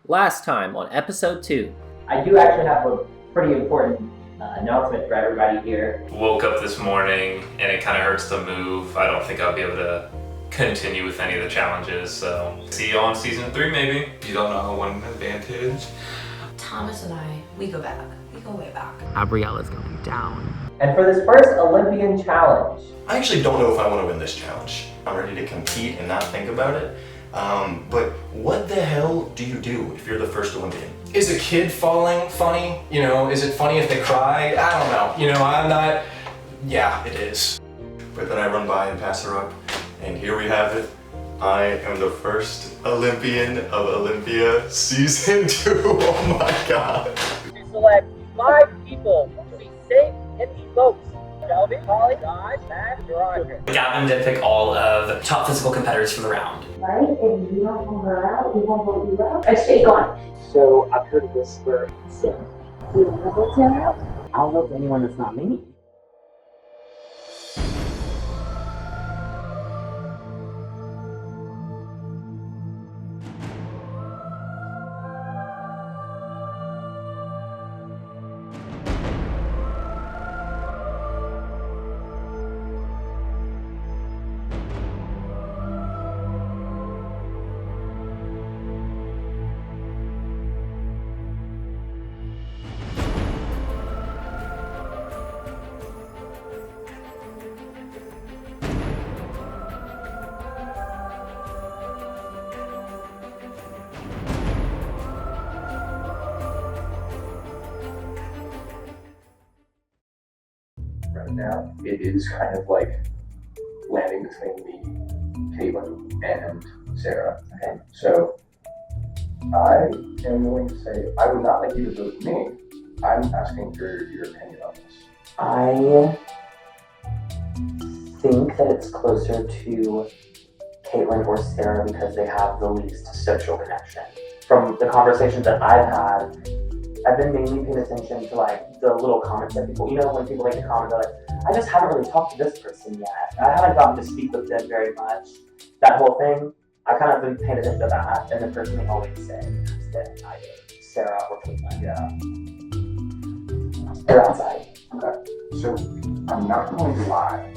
Last time on episode 2. I do actually have a pretty important announcement for everybody here. Woke up this morning and it kind of hurts to move. I don't think I'll be able to continue with any of the challenges, so see you on season 3 maybe. You don't know how one advantage. Thomas and I, we go back. We go way back. Abrielle is going down. And for this first Olympian challenge, I actually don't know if I want to win this challenge. I'm ready to compete and not think about it. But what the hell do you do if you're the first Olympian? Is a kid falling funny? You know, is it funny if they cry? I don't know. You know, I'm not, yeah, it is. But then I run by and pass her up, and here we have it. I am the first Olympian of Olympia season 2. Oh my god. to select 5 people to be safe in the boats. Shelby, McKaughly, Josh, Matt, Jer'Ondrus. Gavin did pick all of the top physical competitors for the round. Right? If you don't vote her out, we won't vote you out. Stay gone. So I've heard a whisper. So, you want to vote Sara out? I'll vote anyone that's not me. Right now, it is kind of like landing between me, Kaitlan, and Sara. Okay. So I am willing to say I would not like you to vote me. I'm asking for your opinion on this. I think that it's closer to Kaitlan or Sara because they have the least social connection. From the conversations that I've had, I've been mainly paying attention to like the little comments that people, you know, when people make a comment, they're like, I just haven't really talked to this person yet. I haven't gotten to speak with them very much. That whole thing, I kind of been paying attention to that, and the person they always say is that either Sara or Kaitlan. Yeah. They're outside. Okay. So I'm not going to lie.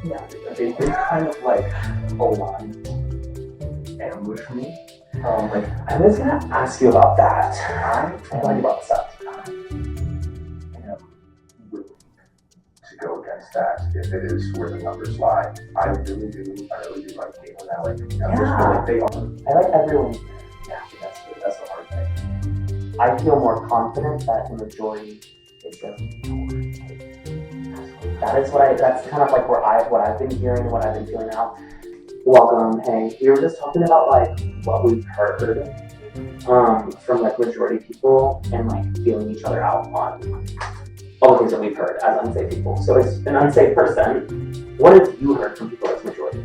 Yeah. It is kind of like a line ambush for me. Like I was gonna ask you about that. I'm glad you brought this up. I am willing to go against that if it is where the numbers lie. I really do like Kaitlan. I like, you know, I just feel like they are. I like everyone. Yeah, that's the hard thing. I feel more confident that the majority is going to. That's kind of like what I've been hearing, what I've been feeling out. Welcome, hey. We were just talking about like what we've heard from like majority people and like feeling each other out on all the things that we've heard as unsafe people. So as an unsafe person, what have you heard from people as majority?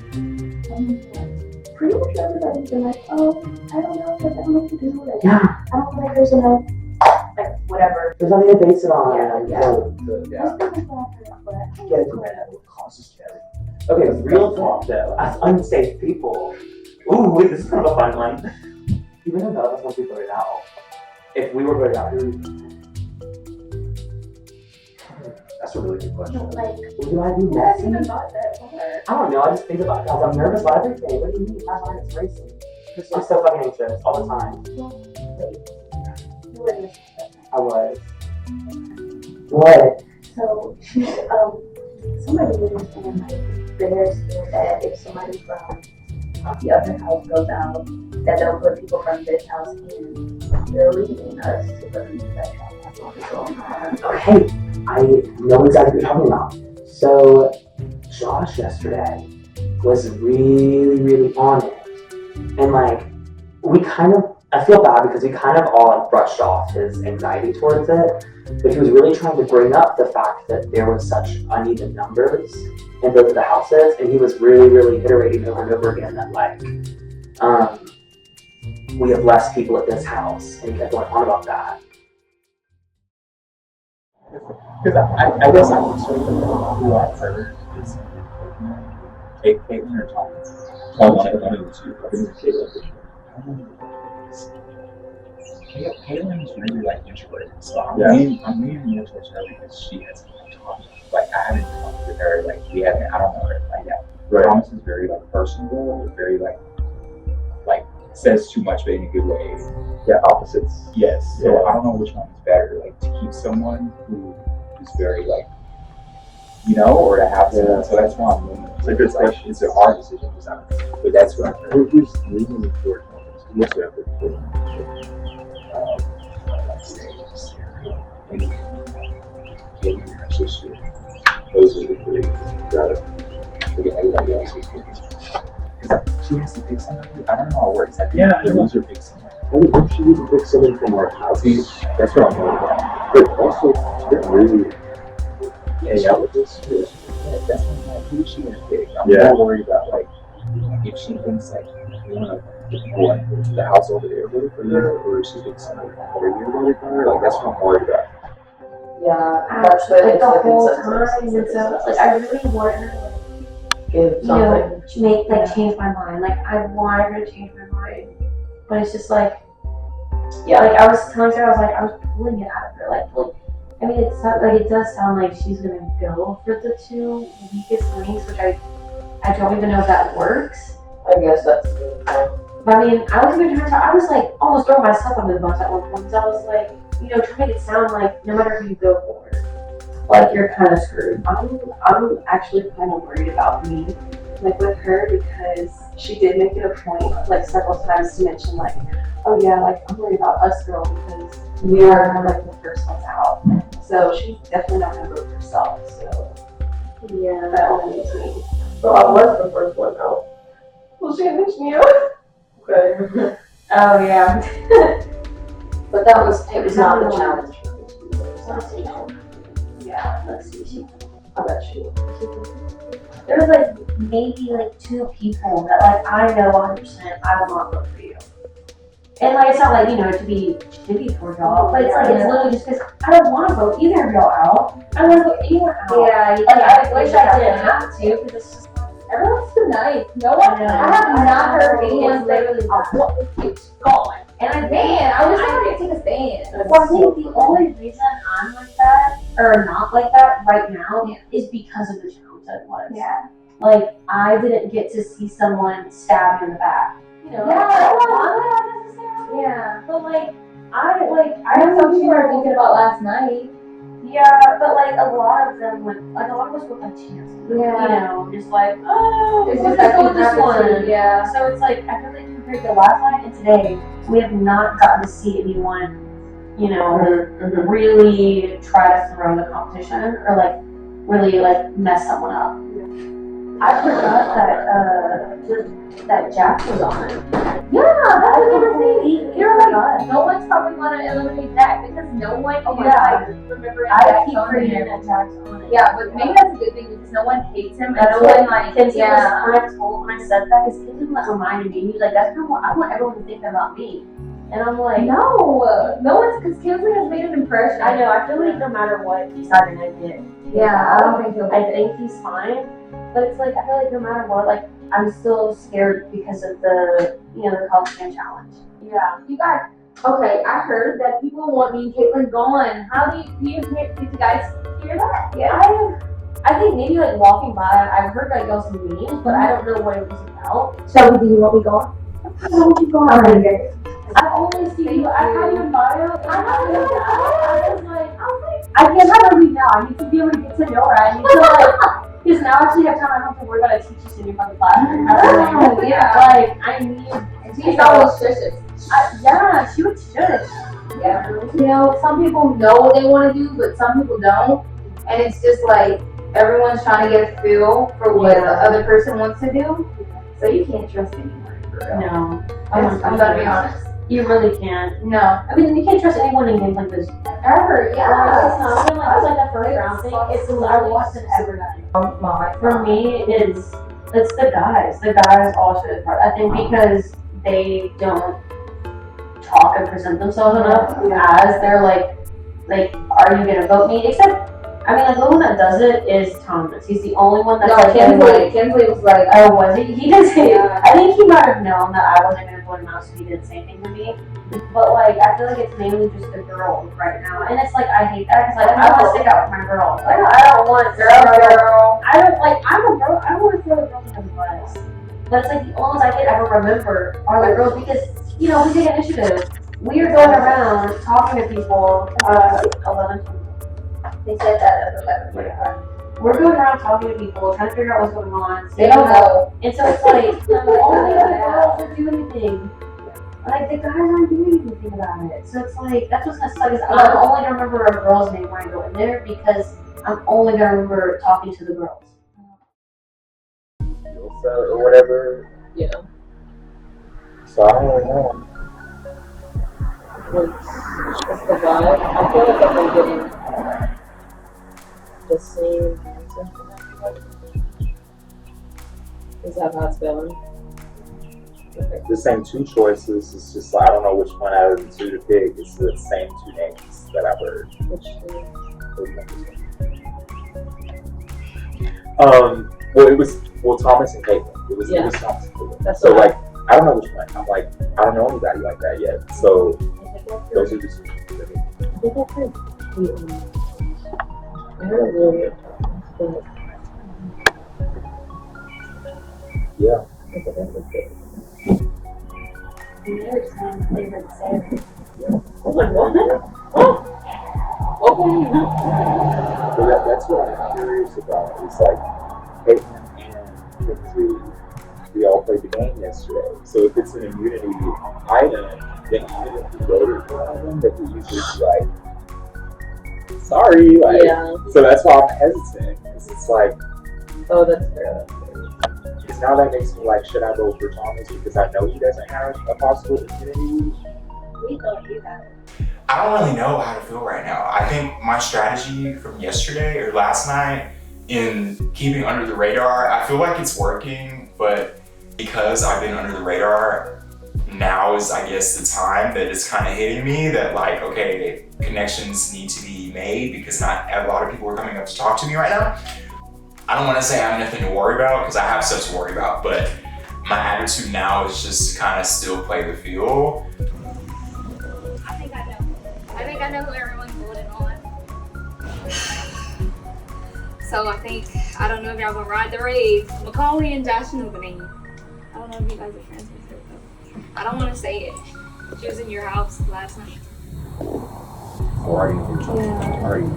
Pretty much everybody's been like, oh, I don't know, but I don't know what to do with it. Yeah. I don't feel like there's enough, like, whatever. There's nothing to base it on. Yeah. Yeah. That's pretty much what I heard, Get it from it. Causes carry. Okay, real talk though, as unsafe people, ooh, wait, this is kind of a fun one. Even if none of us want to be voted out, if we were voted out, who would you? That's a really good question. like, Do I be I haven't messy? even thought that before. I don't know, I just think about it because I'm nervous about everything. What do you mean? My mind is racing. I'm so fucking anxious all the time. You were this. I was. What? So she's somebody was saying like they're scared that if somebody from the other house goes out, that they'll put people from this house in. They're leaving us to go into that house. That's what is going on. Okay, I know exactly what you're talking about. So Josh yesterday was really on it. And like I feel bad because we kind of all like brushed off his anxiety towards it. But he was really trying to bring up the fact that there was such uneven numbers in both of the houses, and he was really iterating over and over again that like, we have less people at this house, and he kept going on about that. Because I guess I'm concerned about who I've heard is Kaitlan or Thomas. Oh, I don't know. Kaitlin's really like introverted. So I'm Yeah. leaning more towards her because she hasn't talked. Like I haven't talked with her. Like we haven't. I don't know her like that. Right. Thomas is very like personable. Very like says too much, but in a good way. Yeah, opposites. Yes. So Yeah. I don't know which one is better. Like to keep someone who is very like, or to have someone. Yeah. So that's why I'm leaning. It's a good question. It's a hard decision because but that's what I'm heard. Who's leaning towards Thomas? He must have been. And Katie and her sister. Those are the three. Got it. Forget everybody else is good. She has to pick somebody. I don't know how it works. I think Yeah. the loser picks somebody. What if she even pick someone from our house? See, that's what I'm worried about. But also, they're really hang out with us. Yeah, that's what I'm like, who is she gonna pick? I'm Yeah. more worried about like if she thinks like we wanna go into the house over there voted for her, or if she thinks somebody over here voted for her. Like that's what I'm worried about. Yeah, that's what Like it's the like whole in some time, senses. and so like I really want her to Give something. to make change my mind. Like I wanted her to change my mind, but it's just like like I was telling her, I was pulling it out of her. Like I mean, it does sound like she's gonna go for the 2 weakest links, which I don't even know if that works. I guess that's But I mean, I was even trying to. I was like almost throwing myself under the bus at one point. So I was like, trying to make it sound like no matter who you go for, like you're kind of screwed. I'm actually kind of worried about me, like with her, because she did make it a point, like several times, to mention like, oh yeah, like I'm worried about us girl because we are like the first ones out. So she's definitely not gonna vote for herself. So yeah, that only makes me. So I was the first one out. Well, she didn't mention you. Okay. Oh yeah. But it was not the challenge. Yeah, let's see. I bet you. There was like maybe like 2 people that like I know 100% I will not vote for you. And like it's not like to be shitty for y'all, but it's like it's literally just because I don't want to vote either of y'all out. I don't want to vote anyone out. Yeah, like I wish I didn't have to because it's just everyone's too nice. No one. I have not heard anyone say I want this bitch gone. And I I was trying to take a stand. Well, I think the only reason I'm like that, or not like that right now, is because of the challenge that it was. Yeah. Like, I didn't get to see someone stab me in the back. Yeah. I don't want that necessarily. Yeah. But, like, I know some people are thinking about last night. Yeah, but, like, a lot of them went, like, a lot of us went by chance. Yeah. Just like, oh, It's we'll just just go with this opportunity, one. yeah. So it's like, I feel like compared to last night and today, we have not gotten to see anyone, really try to throw the competition or like really like mess someone up. I forgot that Jack was on it. Yeah, that's another thing. You're like, God. no one's probably gonna eliminate Jack because no one is Yeah. like remembering I Jack's keep on forgetting there. that Jack's on it. Yeah, but maybe that's a good thing because no one hates him and That's no what one like Kinsley yeah. was when I said that, because Kinsley was reminding me, he was like, that's kind of what I want everyone to think about me. And I'm like, No one's because Kinsley has made an impression. I know, I feel like no matter what he's not gonna get. Yeah, I don't think he'll I get it. think he's fine, but it's like I feel like no matter what, like I'm still scared because of the the costume challenge. Yeah, you guys. Okay, I heard that people want me and Caitlin gone. How did you guys hear that? Yeah. I think maybe like walking by, I've heard like y'all's memes, but I don't know what it was about. So do you want me gone? I want you gone. I've only seen you. I have your bio. I was like, I can't have her leave now. I need to be able to get to know her. I need to like, because now I actually have time. I don't have to worry about a teacher sitting in front of the class. Yeah. Like I need. She's always shush. Yeah, she would should. Yeah. Some people know what they want to do, but some people don't. And it's just like everyone's trying to get a feel for what the other person wants to do. So you can't trust anyone. No. I'm gonna be honest. You really can't. No. I mean, you can't trust anyone in games like this. Ever, yeah. It's not even like a first round thing. It's I wasn't ever done. For me, it's the guys. The guys all should. I think because they don't talk and present themselves enough as they're like, are you gonna vote me? Except, I mean, like the one that does it is Thomas. He's the only one that's like, Kinsley was like, oh, was he? He didn't say. I think he might have known that I wasn't gonna vote him out, so he didn't say anything to me. But like, I feel like it's mainly just the girls right now, and it's like I hate that because like I want to stick out with my girls. Like I don't want girl. I don't like. I'm a girl. I don't want to throw the girls under the bus. But it's like the only ones I can ever remember are the girls because we take initiative. We are going around talking to people. 11. They said that at 11. We're going around talking to people, trying to figure out what's going on. They don't know. And so it's like only the girls are doing anything. Like the guys aren't doing anything about it. So it's like that's what's gonna suck is I'm only gonna remember a girl's name when I go in there because I'm only gonna remember talking to the girls. Or whatever. Yeah. So I don't really know. What's the vibe? I feel like I've been getting the same answer from everybody. Is that how it's going? Okay. The same two choices. It's just I don't know which one out of the two to pick. It's the same two names that I've heard. Which two? Well, it was Thomas and Kaitlan. It was Thomas and Kaitlan. That's so like I don't know which one. I'm like I don't know anybody like that yet. So those are the two. I think I've heard Kaitlan. I heard a little bit of Thomas, yeah. I think that was good. There's my favorite Sarah. Oh my god. Oh! But that's what I'm curious about. It's like Kaitlan and Kinsley, we all played the game yesterday. So if it's an immunity item, then even if you voted for them, that you usually be like, sorry, like. Yeah. So that's why I'm hesitant. Because it's like. Oh, that's fair. Because now that makes me like, should I vote for Thomas because I know he doesn't have a possible immunity? We thought you had it. I don't really know how to feel right now. I think my strategy from yesterday or last night in keeping under the radar, I feel like it's working, but because I've been under the radar, now is I guess the time that it's kind of hitting me that like, okay, connections need to be made because not a lot of people are coming up to talk to me right now. I don't want to say I have nothing to worry about because I have stuff to worry about, but my attitude now is just to kind of still play the field. I think I know who everyone's voting on. So I don't know if y'all gonna ride the rave. McKaughly and Josh Newman. I don't know if you guys are friends with her though. I don't want to say it. She was in your house last night. Or are you? Yeah. Are you?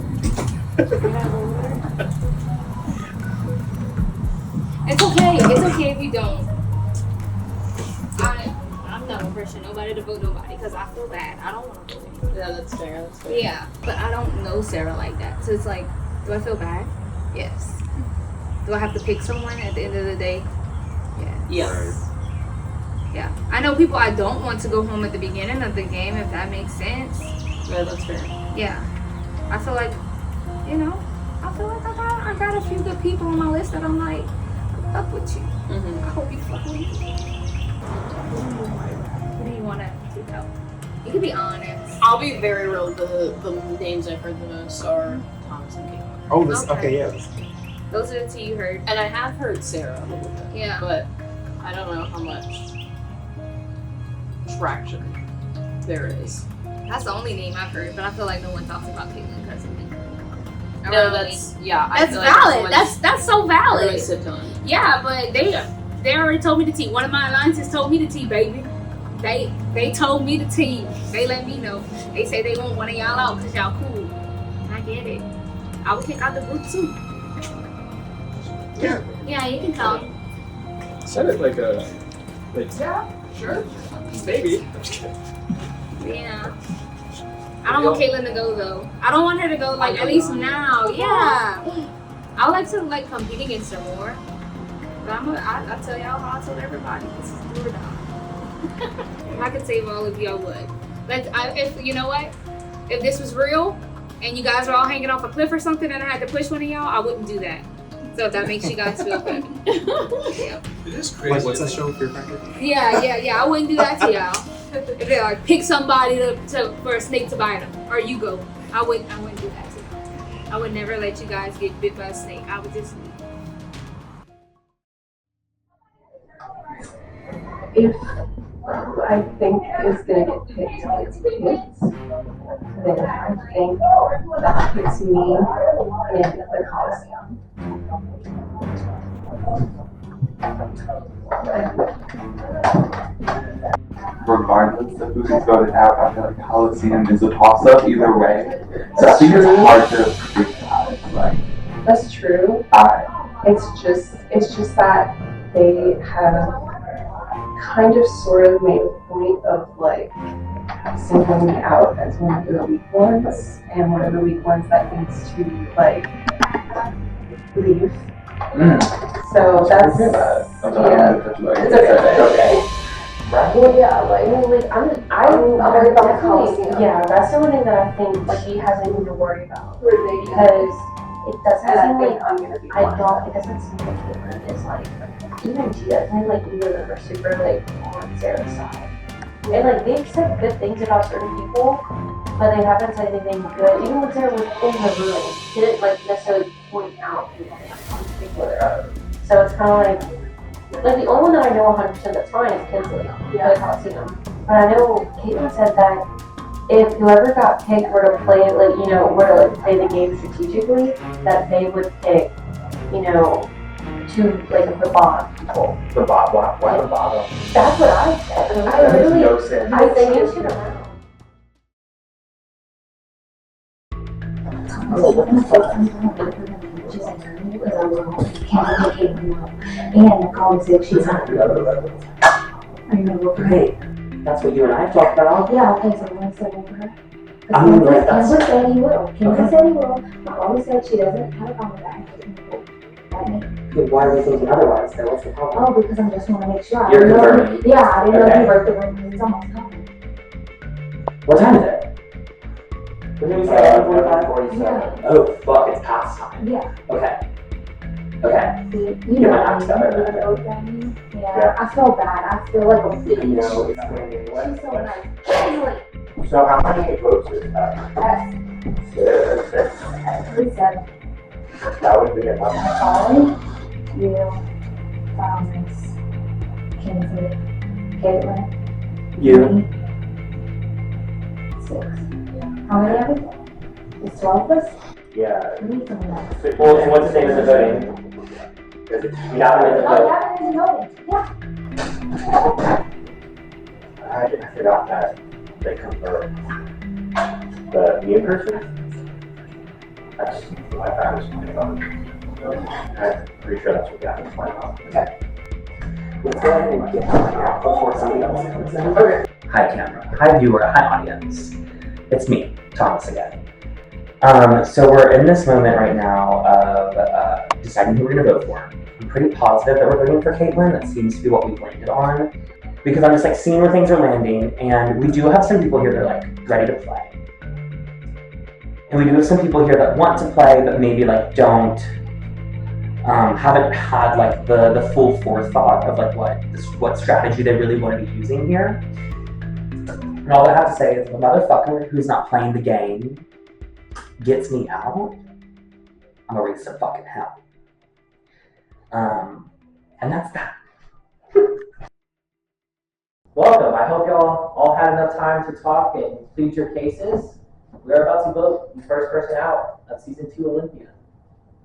It's okay if you don't. I'm not gonna pressure nobody to vote nobody because I feel bad. I don't want to vote anybody. Yeah, that's fair. That's fair. Yeah, but I don't know Sara like that. So it's like, do I feel bad? Yes. Do I have to pick someone at the end of the day? Yes. Yes. Yeah. I know people I don't want to go home at the beginning of the game, if that makes sense. Yeah, that's fair. Yeah. I feel like, I got a few good people on my list that I'm like, I fuck with you. Mm-hmm. I hope you fuck with me. Who do you want to take out? You can be honest. I'll be very real. The names I've heard the most are Thomas and Kaitlan. Oh, this okay, yeah. Those are the two you heard. And I have heard Sara a little bit. Yeah. But I don't know how much traction there is. That's the only name I've heard, but I feel like no one talks about Kaitlan because of me. No, that's That's valid. That's so valid. Really sit on. Yeah, but they already told me the tea. One of my alliances told me the tea, baby. They told me the tea. They let me know. They say they want one of y'all out because y'all cool. I get it. I would kick out the group too. Yeah, you can come. Said it like yeah, sure. Maybe. I'm just kidding. Yeah. I don't want Kaitlan to go though. I don't want her to go like at least now. Yeah. I like to like compete against her more. But I tell y'all how I told everybody. This is do or die. If I could save all of you, I would. If you know what? If this was real and you guys were all hanging off a cliff or something and I had to push one of y'all, I wouldn't do that. So if that makes you guys feel better. Yeah. It is crazy. Like, what's that show with your friend? Yeah. I wouldn't do that to y'all. If they're like, pick somebody for a snake to bite them, or you go. I wouldn't do that to y'all. I would never let you guys get bit by a snake. I would just leave. If I think is going to get picked against kids. Then I think that puts me in the Coliseum. Regardless of who gets voted out, I feel like Coliseum is a toss-up either way. So I think it's hard to predict that. Like, that's true. It's just that they have kind of sort of made a point of like singling me out as one of the weak ones, and one of the weak ones that needs to like leave. So that's it's okay. Right? Well, yeah, like I'm worried about the Coliseum. Yeah, that's the only thing that I think she has anything to worry about because it doesn't seem like I'm gonna be. It doesn't seem like Caitlin is like even she doesn't like either of them are super like on Sarah's side. And like they've said good things about certain people, but they haven't said anything good. Even when Sarah was in the room, she didn't like necessarily point out people in particular. So it's kind of like the only one that I know 100% that's fine is Kinsley. Yeah, the Coliseum. But I know Caitlin said that if whoever got picked were to play it, like, you know, were to like play the game strategically, that they would pick, you know, two like the bottom people. The bottom? Why the bottom? That's what I said. I think it should have. And McKaughly said she's not. Hey, that's what you and I talked about. Yeah, okay, so I'm gonna send over her. I'm gonna let that. Kansas said he will. Kansas said he will. McKaughly said she doesn't have a problem with that. Why are we thinking otherwise? Then what's the problem? Oh, because I just want to make sure. You're confirming. Yeah, I didn't know he worked the room. It's almost coming. What time is it? What did we say? 11:45? Yeah. Oh, fuck, it's past time. Yeah. Okay. Okay. You Get know, my act together. Yeah, I feel bad. I feel like a bitch. You know, it's She's so nice. Kinsley. so how many votes is that? At least 7. That would be enough. McKaughly, you, Thomas, Kinsley, Caitlin, You. me. 6. How many of us? It's 12 of us? Yeah. We need someone else. Well, and what's the name of the voting? Gavin is the Oh, vote. Gavin is voting. Yeah. I forgot that they confirmed the new person. That's what I was planning on. I'm pretty sure that's what Gavin's planning on. Okay. Let's go ahead and get out before somebody else comes in. Okay. Hi camera, hi viewer, hi audience. It's me, Thomas again. So we're in this moment right now of deciding who we're gonna vote for. I'm pretty positive that we're voting for Caitlin. That seems to be what we've landed on. Because I'm just like seeing where things are landing, and we do have some people here that are like ready to play. And we do have some people here that want to play, but maybe like don't, haven't had like the full forethought of like what strategy they really want to be using here. And all I have to say is the motherfucker who's not playing the game gets me out, I'm gonna raise some fucking hell. And that's that. Welcome. I hope y'all all had enough time to talk and plead your cases. We are about to vote the first person out of season 2 Olympia.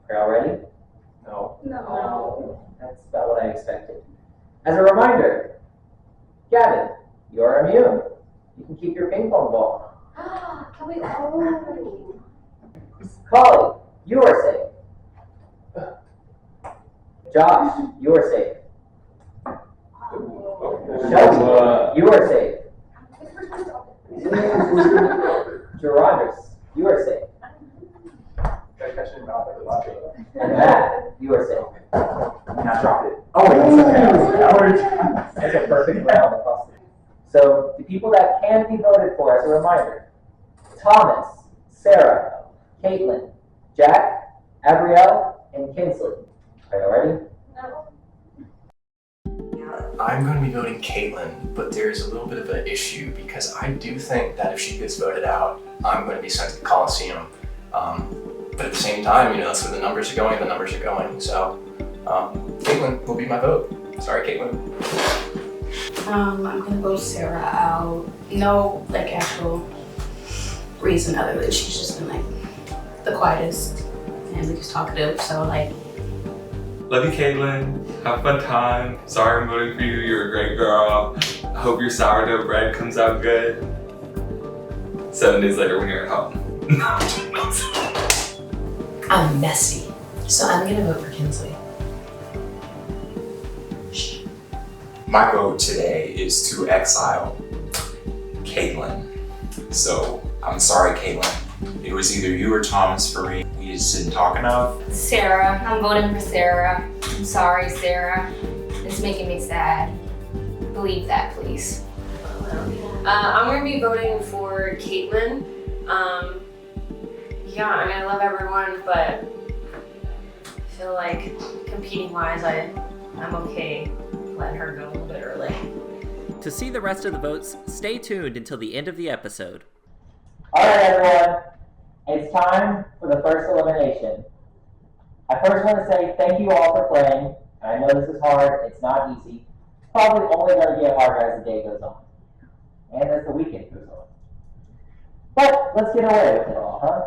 Are y'all ready? No. No. That's about what I expected. As a reminder, Gavin, you're immune. You can keep your ping pong ball. Can we all? Collie, you are safe. Josh, you are safe. Shelby, you are safe. Jer'Ondrus, you are safe. And Matt, you are safe. Now drop it. Oh, wait, that's a perfect round of busting. So the people that can be voted for, as a reminder, Thomas, Sara, Caitlin, Jack, Abrielle, and Kinsley. Are you ready? I'm going to be voting Caitlin, but there's a little bit of an issue because I do think that if she gets voted out, I'm going to be sent to the Coliseum. But at the same time, you know, that's where the numbers are going, So Caitlin will be my vote. Sorry, Caitlin. I'm gonna vote Sara out. No, like, actual reason other than she's just been, like, the quietest and least talkative, so, like. Love you, Kaitlan. Have a fun time. Sorry I'm voting for you. You're a great girl. I hope your sourdough bread comes out good. 7 days later when you're at home. I'm messy, so I'm gonna vote for Kinsley. My vote today is to exile Kaitlan. So I'm sorry, Kaitlan. It was either you or Thomas for me. We just didn't talk enough. Sara. I'm voting for Sara. I'm sorry, Sara. It's making me sad. Believe that, please. I'm gonna be voting for Kaitlan. Yeah, I mean, I love everyone, but I feel like competing wise, I'm okay letting her go a little bit early. To see the rest of the votes, stay tuned until the end of the episode. Alright everyone, it's time for the first elimination. I first want to say thank you all for playing. I know this is hard, it's not easy. It's probably only going to get harder as the day goes on. And as the weekend goes on. But let's get away with it all, huh?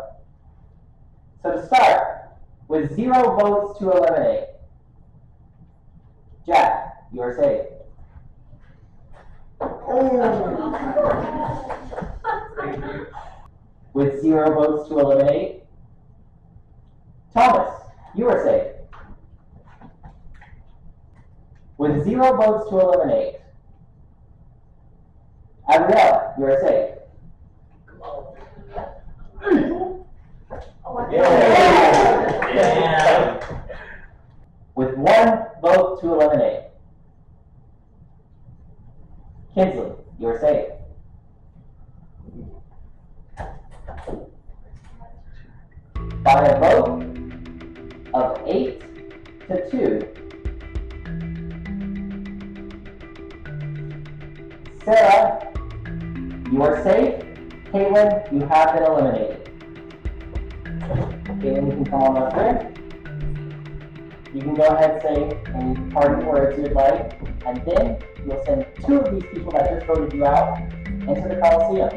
So to start, with 0 votes to eliminate, Jack, you are safe. With 0 votes to eliminate, Thomas, you are safe. With 0 votes to eliminate, Abrielle, you are safe. Yeah. With 1 vote to eliminate, Kinsley, you are safe. By a vote of 8-2, Sara, you are safe. Kaitlan, you have been eliminated. Kaitlan, you can come on up here. You can go ahead and say any parting words you'd like, and then you'll send 2 of these people that just voted you out into the Coliseum.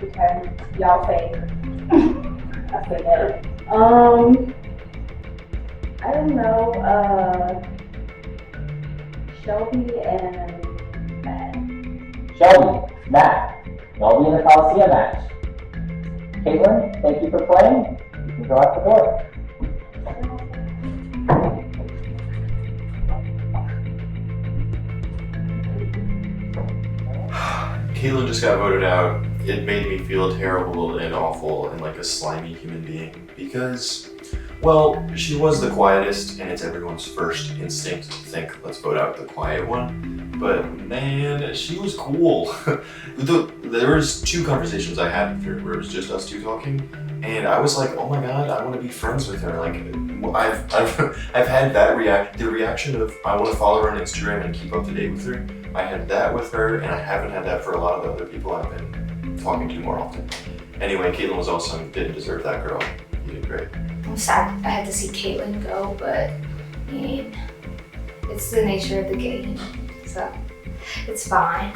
Okay, y'all favor. I said that. I don't know, Shelby and Matt. Shelby, Matt, y'all be in the Coliseum match. Kaitlan, thank you for playing. You can go out the door. Kaitlan just got voted out. It made me feel terrible and awful and like a slimy human being because, well, she was the quietest and it's everyone's first instinct to think, let's vote out the quiet one. But man, she was cool. There was 2 conversations I had with her where it was just us 2 talking, and I was like, oh my god, I want to be friends with her. Like, I've had that the reaction of I want to follow her on Instagram and keep up to date with her. I had that with her, and I haven't had that for a lot of the other people I've been talking to more often. Anyway, Kaitlan was awesome. Didn't deserve that girl. You did great. I'm sad I had to see Kaitlan go, but I mean, it's the nature of the game, so it's fine.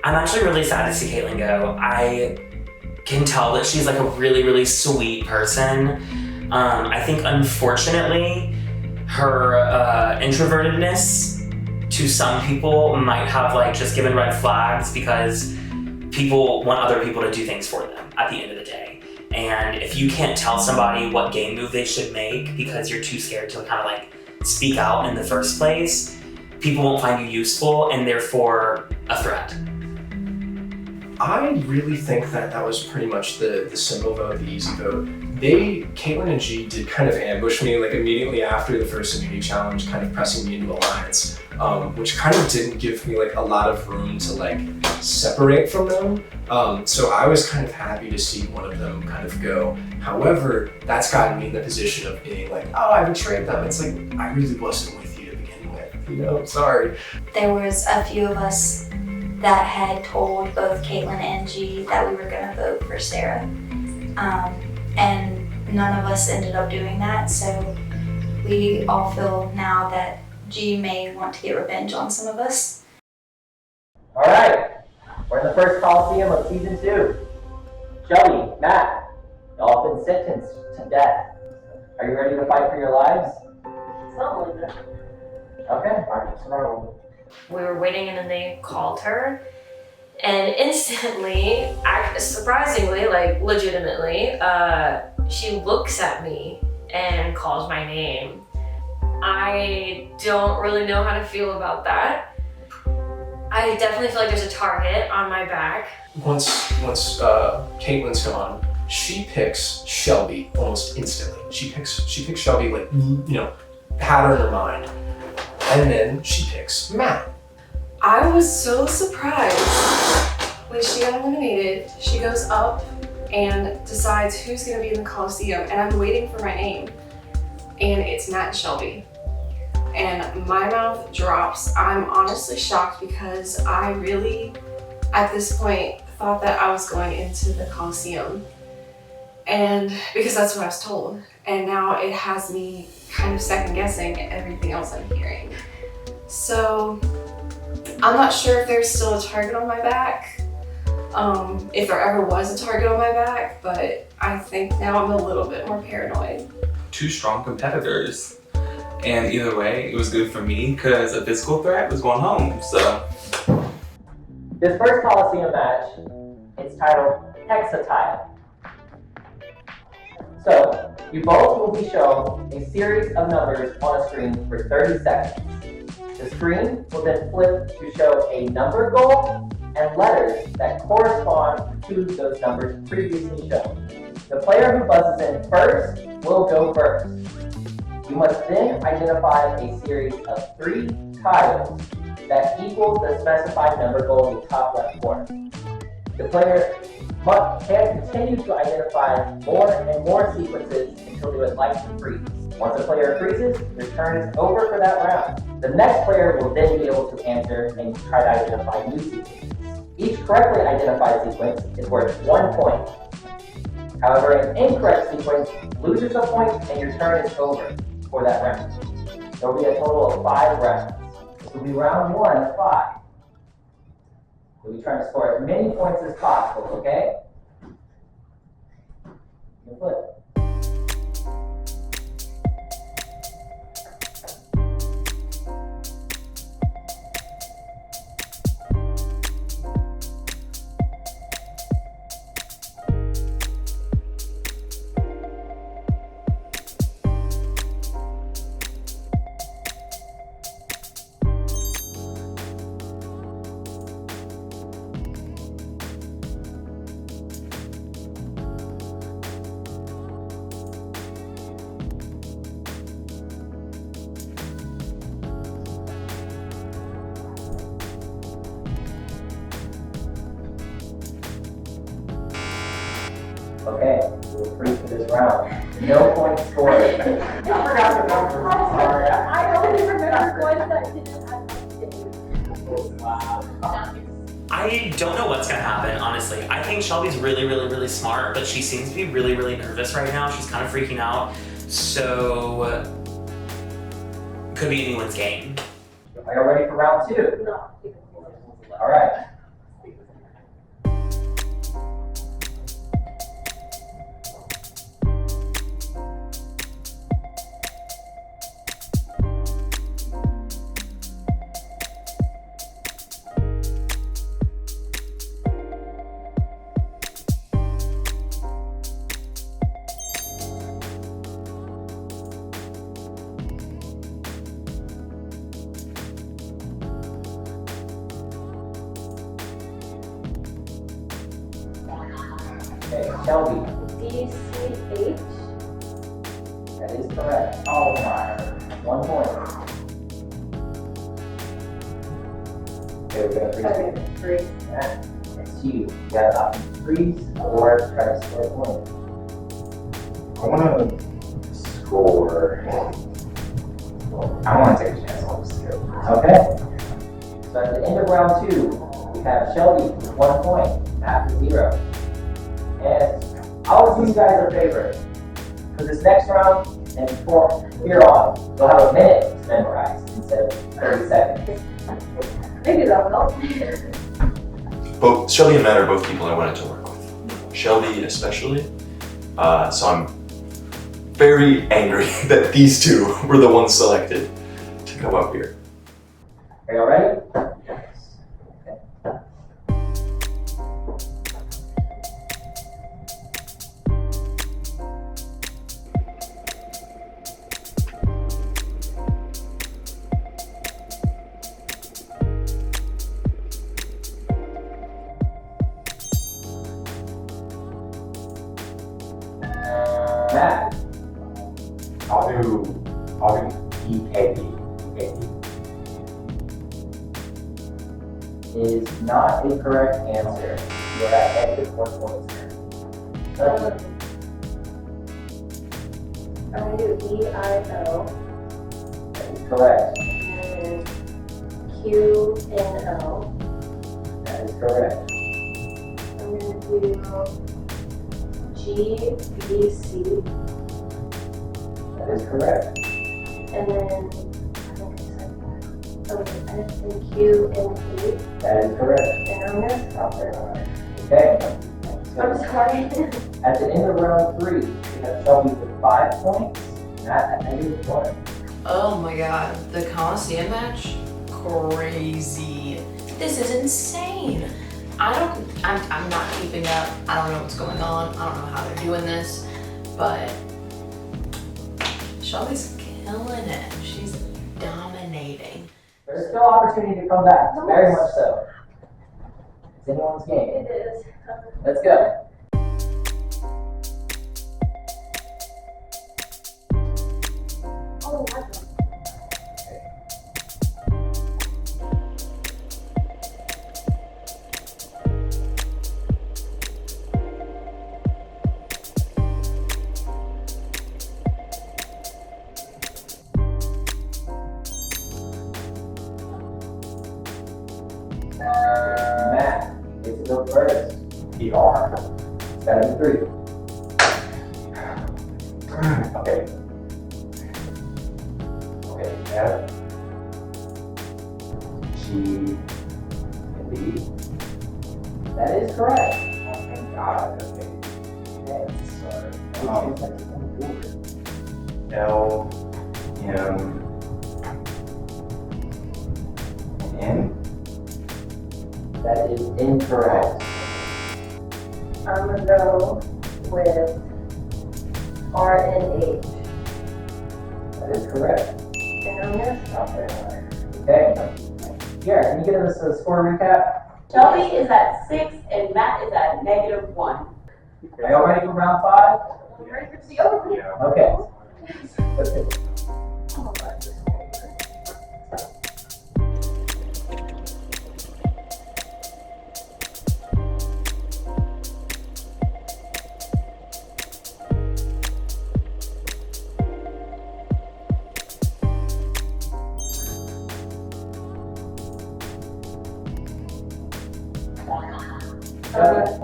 I'm actually really sad to see Kaitlan go. I can tell that she's like a really, really sweet person. I think unfortunately, her introvertedness to some people might have like just given red flags because people want other people to do things for them at the end of the day. And if you can't tell somebody what game move they should make because you're too scared to kind of like speak out in the first place, people won't find you useful and therefore a threat. I really think that that was pretty much the simple vote, the easy vote. Kaitlan and G did kind of ambush me like immediately after the first immunity challenge, kind of pressing me into alliance, which kind of didn't give me like a lot of room to like separate from them. So I was kind of happy to see one of them kind of go. However, that's gotten me in the position of being like, oh, I betrayed them. It's like, I really wasn't with you to begin with, you know, sorry. There was a few of us that had told both Kaitlan and G that we were gonna vote for Sara. And none of us ended up doing that, so we all feel now that G may want to get revenge on some of us. Alright, we're in the first Coliseum of Season 2. Shelby, Matt, y'all have been sentenced to death. Are you ready to fight for your lives? Something like that. Okay, alright, We were waiting and then they called her. And instantly, surprisingly, like legitimately, she looks at me and calls my name. I don't really know how to feel about that. I definitely feel like there's a target on my back. Once Kaitlin's gone, she picks Shelby almost instantly. She picks Shelby, like, had her in her mind. And then she picks Matt. I was so surprised when she got eliminated. She goes up and decides who's gonna be in the Coliseum, and I'm waiting for my name. And it's Matt and Shelby. And my mouth drops. I'm honestly shocked because I really, at this point, thought that I was going into the Coliseum. And because that's what I was told. And now it has me kind of second guessing everything else I'm hearing. So I'm not sure if there's still a target on my back, if there ever was a target on my back, but I think now I'm a little bit more paranoid. Two strong competitors. And either way, it was good for me because a physical threat was going home, so. This first Coliseum match is titled Hexatile. So, you both will be shown a series of numbers on a screen for 30 seconds. The screen will then flip to show a number goal and letters that correspond to those numbers previously shown. The player who buzzes in first will go first. You must then identify a series of 3 tiles that equal the specified number goal in the top left corner. The player can continue to identify more and more sequences until they would like to freeze. Once a player freezes, your turn is over for that round. The next player will then be able to answer and try to identify new sequences. Each correctly identified sequence is worth 1 point. However, an incorrect sequence loses a point and your turn is over for that round. There will be a total of 5 rounds. This will be round 1 of 5. We'll be trying to score as many points as possible, okay? You can flip. Okay, we're free for this round. No points scored. I forgot the number. Sorry. I only remember one that didn't have Wow. I don't know what's gonna happen, honestly. I think Shelby's really, really, really smart, but she seems to be really, really nervous right now. She's kind of freaking out. So, could be anyone's game. Are you ready for round 2? No. All right. Okay, Shelby. DCH. That is correct. Oh my. 1 point. Okay, we're gonna freeze. Okay, freeze. It's you. You got an option to freeze or try to score a point. I want to score. I want to take a chance. I'll just go. Okay. So at the end of round 2, we have Shelby with 1 point, Matt with 0. And I'll do you guys a favor, because this next round is And from here on, you'll have a minute to memorize instead of 30 seconds. Maybe that'll help. Both Shelby and Matt are both people I wanted to work with. Shelby especially. So I'm very angry that these two were the ones selected to come up here. Are y'all ready? Matt. I'll do EKD. Is not a correct answer. You are at negative 1 point. I'm gonna do EIO. That is correct. And QNO. That is correct. I'm gonna do GBC. That is correct. And then I think Q and E. That is correct. And I'm gonna stop there. Okay. I'm sorry. At the end of round 3, we have Shelby with 5 points, Matt at negative 1. Oh my god, the Coliseum match? Crazy. This is insane. I'm not keeping up. I don't know what's going on. I don't know how they're doing this, but Shelby's killing it. She's dominating. There's still opportunity to come back, very much so. It's anyone's game. It is. Let's go. Oh, my God. Matt, get to go first. ER. 73. Okay. Okay, F. G. And B. That is correct. Oh, thank God. Okay. Sorry. L. M. And N. That is incorrect. I'm gonna go with R and H. That is correct. And I'm gonna stop there. Okay. Here, can you give us a score recap? Shelby is at 6 and Matt is at negative 1. Are y'all ready for round 5? I'm ready for it to be over. Okay. Let's go.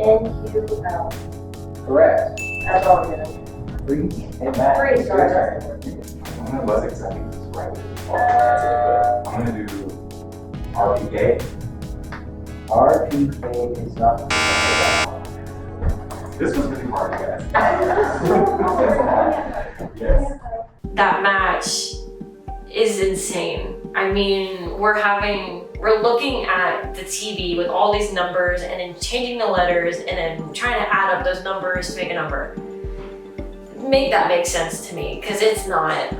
NQL. Correct. That's all I'm gonna do. 3 and Matt. 3, sorry. I wasn't exactly right with all that's it, but I'm gonna do RPK. RPK is not. This was really hard, guys. Yes. That match is insane. I mean, we're looking at the TV with all these numbers and then changing the letters and then trying to add up those numbers to make a number. Make that make sense to me, because it's not.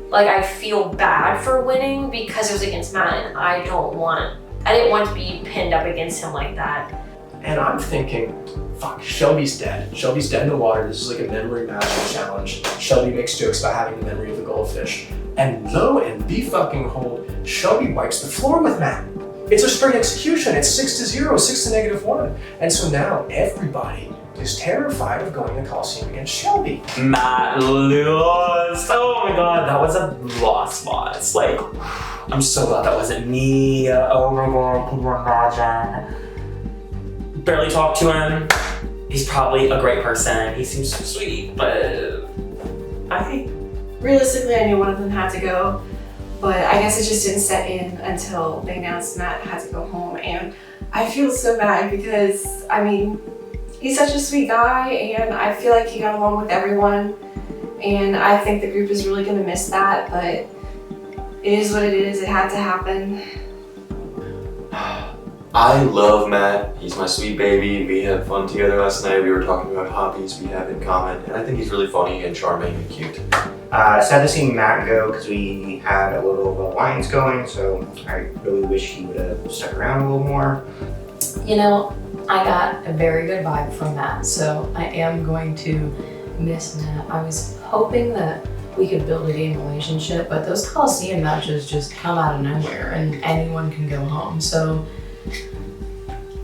Like, I feel bad for winning because it was against Matt, and I didn't want to be pinned up against him like that. And I'm thinking, fuck, Shelby's dead. Shelby's dead in the water. This is like a memory magic challenge. Shelby makes jokes about having the memory of the goldfish. And lo and befucking-hold, Shelby wipes the floor with Matt. It's a straight execution. It's 6-0, 6-1. And so now everybody is terrified of going to the Coliseum against Shelby. Matt lost. Oh my god, that was a lost loss. Like, I'm so glad that wasn't me. Oh my god, can you imagine? Barely talked to him. He's probably a great person. He seems so sweet, but Realistically, I knew one of them had to go, but I guess it just didn't set in until they announced Matt had to go home. And I feel so bad because, I mean, he's such a sweet guy and I feel like he got along with everyone. And I think the group is really gonna miss that, but it is what it is. It had to happen. I love Matt. He's my sweet baby. We had fun together last night. We were talking about hobbies we have in common, and I think he's really funny and charming and cute. Sad to see Matt go because we had a little alliance going, so I really wish he would have stuck around a little more. You know, I got a very good vibe from Matt, so I am going to miss Matt. I was hoping that we could build a game relationship, but those Coliseum matches just come out of nowhere and anyone can go home. So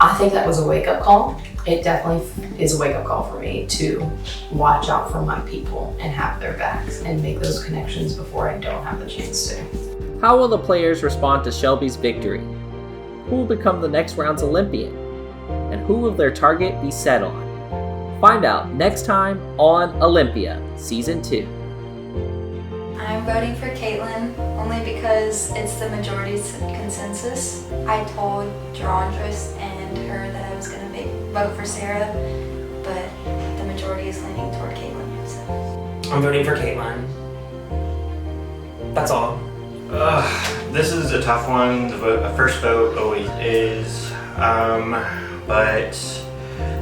I think that was a wake-up call. It definitely is a wake-up call for me to watch out for my people and have their backs and make those connections before I don't have the chance to. How will the players respond to Shelby's victory? Who will become the next round's Olympian? And who will their target be set on? Find out next time on Olympia, Season 2. I'm voting for Kaitlan only because it's the majority's consensus. I told Jer'Ondrus and her that I was going to vote for Sara, but the majority is leaning toward Kaitlan. So. I'm voting for Kaitlan. That's all. This is a tough one. The first vote always is, but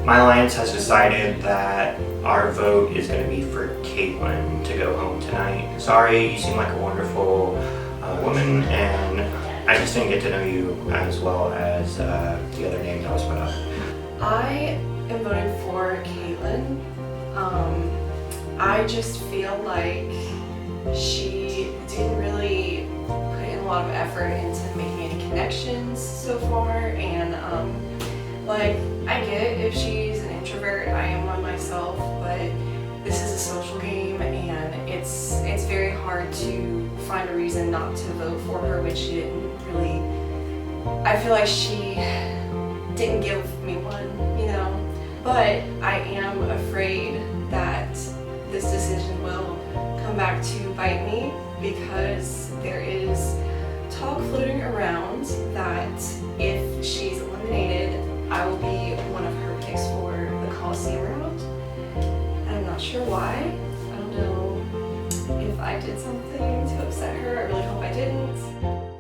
my alliance has decided that our vote is going to be for Kaitlan to go home tonight. Sorry, you seem like a wonderful woman, and I just didn't get to know you as well as the other name that was put up. I am voting for Kaitlan. I just feel like she didn't really put in a lot of effort into making any connections so far, and like, I get it if she's an introvert. I am one myself, but this is a social game and it's very hard to find a reason not to vote for her when she didn't really, I feel like she didn't give me one, you know? But I am afraid that this decision will come back to bite me because there is talk floating around that if she's eliminated, I will be one of her picks for the Coliseum round. And I'm not sure why. I don't know if I did something to upset her. I really hope I didn't.